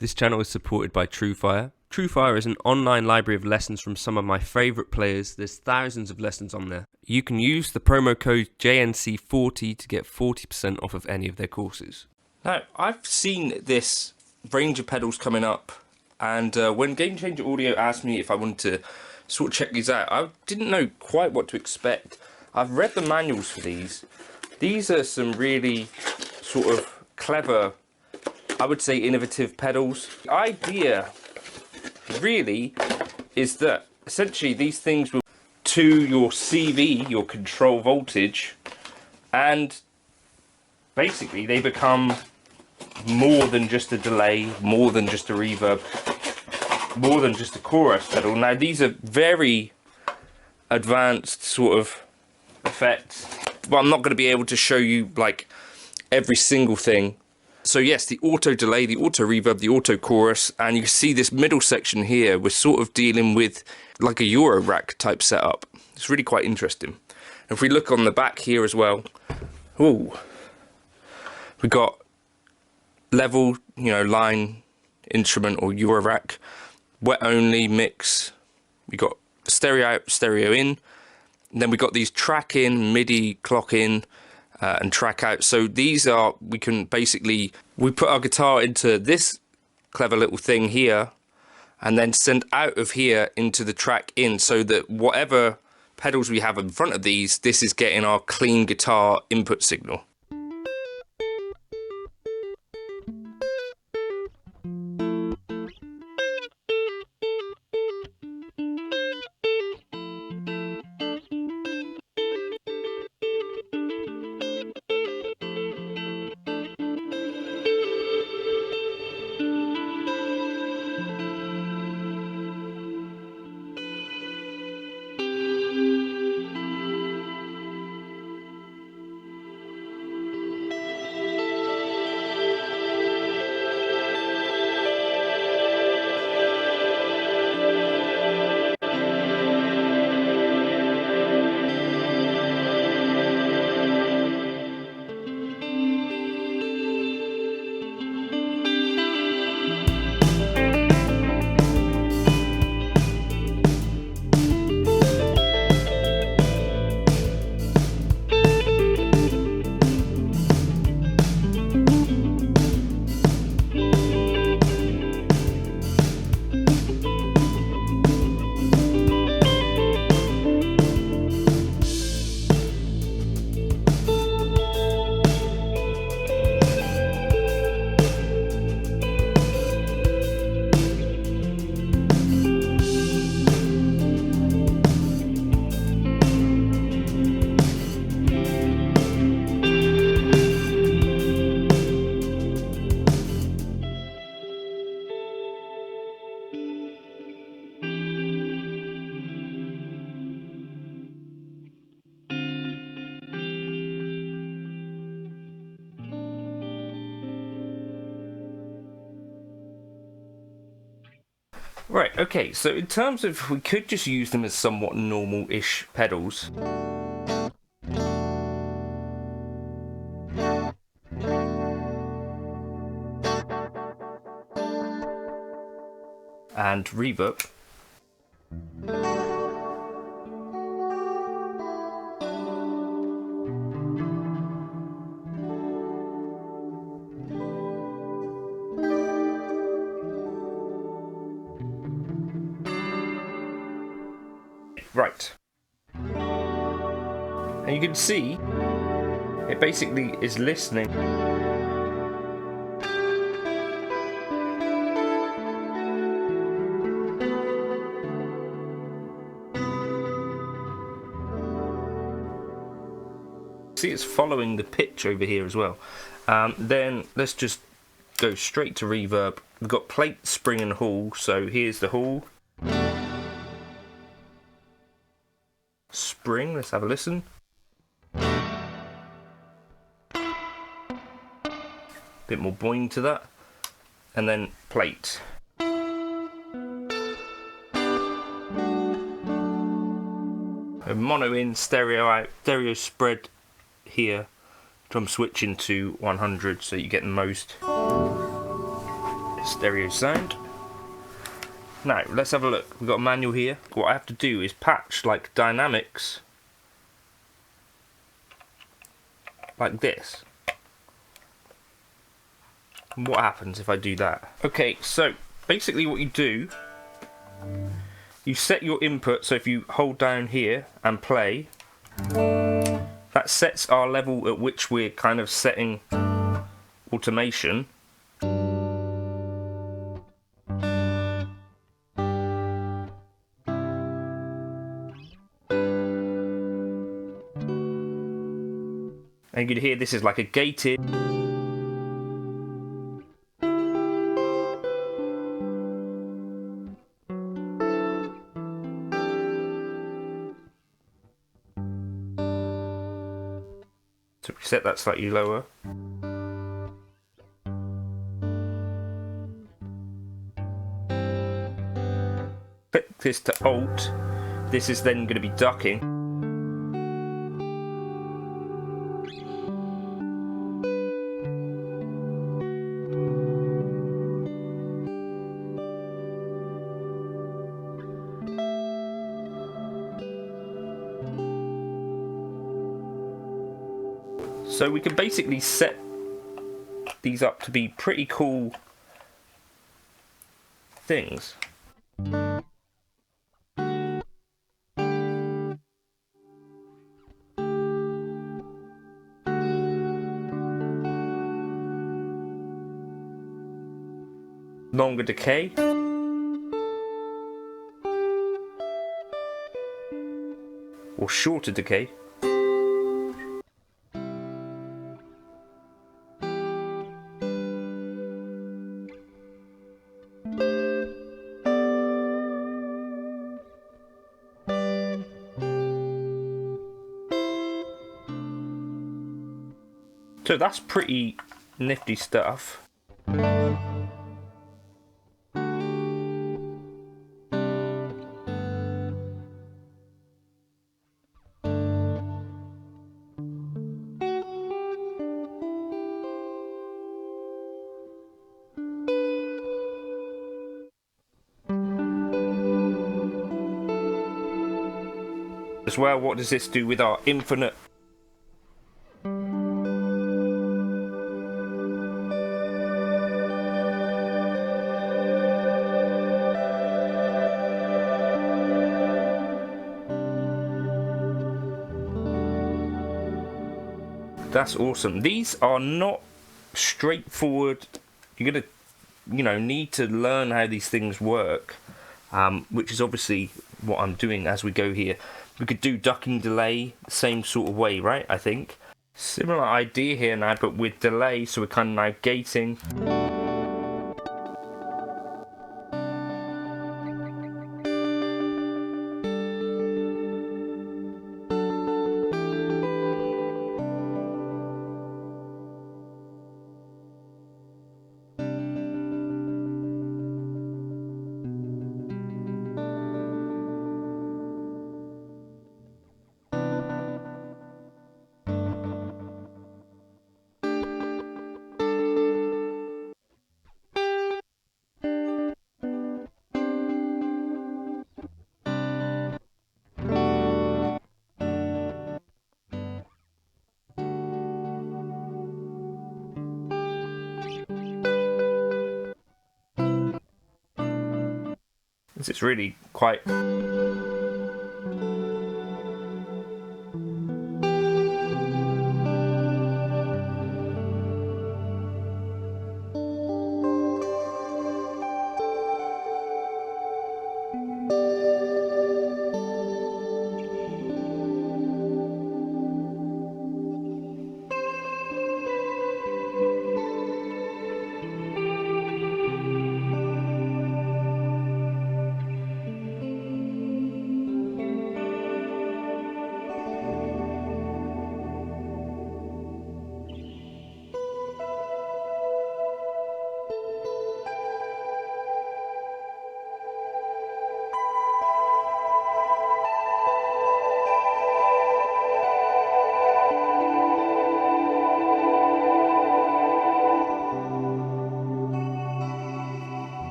This channel is supported by Truefire. Truefire is an online library of lessons from some of my favourite players. There's thousands of lessons on there. You can use the promo code JNC40 to get 40% off of any of their courses. Now, I've seen this range of pedals coming up, and when Gamechanger Audio asked me if I wanted to sort of check these out, I didn't know quite what to expect. I've read the manuals for these. These are some really sort of clever, I would say innovative pedals. The idea really is that essentially these things will to your CV, your control voltage, and basically they become more than just a delay, more than just a reverb, more than just a chorus pedal. Now these are very advanced sort of effects, but I'm not going to be able to show you like every single thing. So yes, the auto delay, the auto reverb, the auto chorus, and you see this middle section here, we're sort of dealing with like a Euro rack type setup. It's really quite interesting. If we look on the back here as well, ooh, we got level, you know, line instrument or Euro rack, wet only mix. We got stereo out, stereo in. And then we got these track in, MIDI clock in, and track out. So these are, we can basically, we put our guitar into this clever little thing here and then send out of here into the track in, so that whatever pedals we have in front of these, this is getting our clean guitar input signal. Right, okay, so in terms of, we could just use them as somewhat normal-ish pedals. And reverb. Right. And you can see it basically is listening. See, it's following the pitch over here as well. Then let's just go straight to reverb. We've got plate, spring and hall. So here's the hall. Spring, let's have a listen. Bit more boing to that. And then plate. Mono in, stereo out, stereo spread here. Drum switching to 100 so you get the most stereo sound. Now, let's have a look. We've got a manual here. What I have to do is patch like dynamics like this. And what happens if I do that? Okay, so basically what you do, you set your input, so if you hold down here and play, that sets our level at which we're kind of setting automation. And you can hear this is like a gated. So we set that slightly lower. Click this to Alt. This is then going to be ducking. So we can basically set these up to be pretty cool things. Longer decay. Or shorter decay. So that's pretty nifty stuff. As well, what does this do with our infinite? That's awesome. These are not straightforward. You're gonna, need to learn how these things work, which is obviously what I'm doing as we go here. We could do ducking delay the same sort of way, right? I think similar idea here now, but with delay. So we're kind of now gating. This is really quite.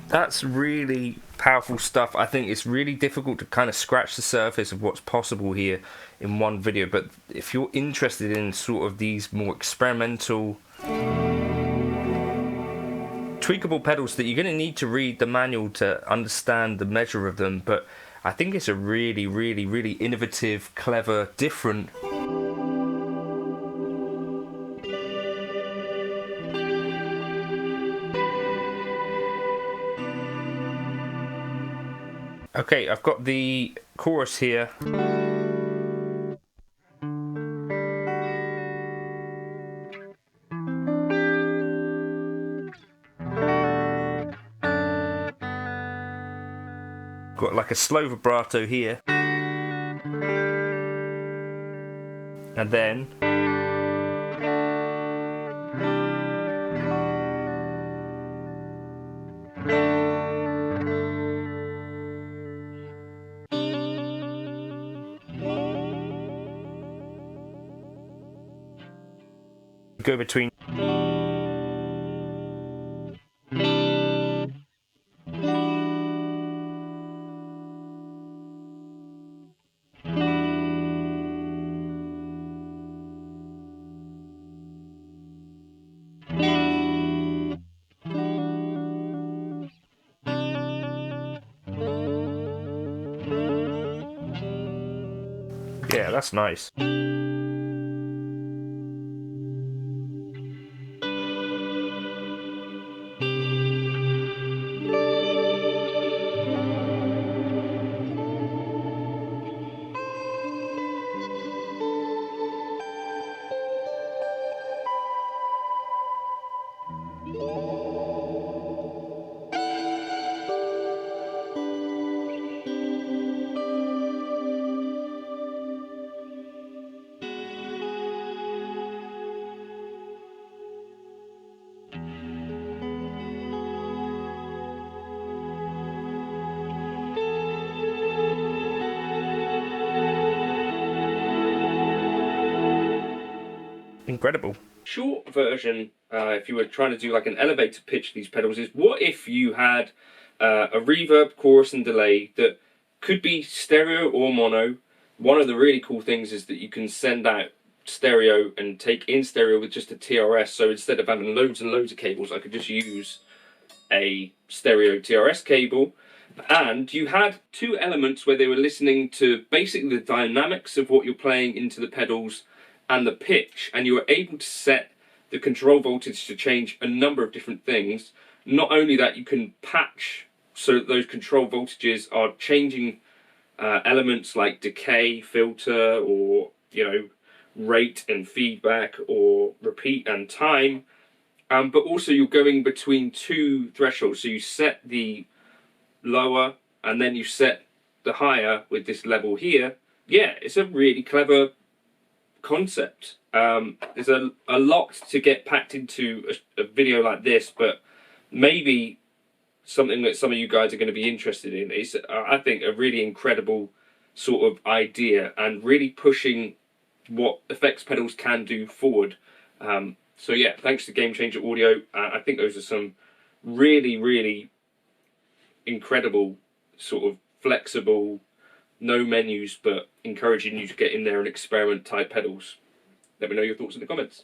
That's really powerful stuff. I think it's really difficult to kind of scratch the surface of what's possible here in one video, but if you're interested in sort of these more experimental tweakable pedals that you're going to need to read the manual to understand the measure of them, but I think it's a really, really, really innovative, clever, different Okay, I've got the chorus here. Got like a slow vibrato here. And then go between. Yeah, that's nice. Incredible. Short version, if you were trying to do like an elevator pitch of these pedals, is what if you had a reverb, chorus and delay that could be stereo or mono. One of the really cool things is that you can send out stereo and take in stereo with just a TRS, so instead of having loads and loads of cables, I could just use a stereo TRS cable. And you had two elements where they were listening to basically the dynamics of what you're playing into the pedals and the pitch, and you were able to set the control voltage to change a number of different things. Not only that, you can patch so that those control voltages are changing elements like decay, filter, or rate and feedback, or repeat and time. But also you're going between two thresholds, so you set the lower and then you set the higher with this level here. Yeah, it's a really clever concept. There's a lot to get packed into a video like this, but maybe something that some of you guys are going to be interested in is, I think, a really incredible sort of idea and really pushing what effects pedals can do forward. So yeah, thanks to Gamechanger Audio. I think those are some really, really incredible sort of flexible, no menus, but encouraging you to get in there and experiment type pedals. Let me know your thoughts in the comments.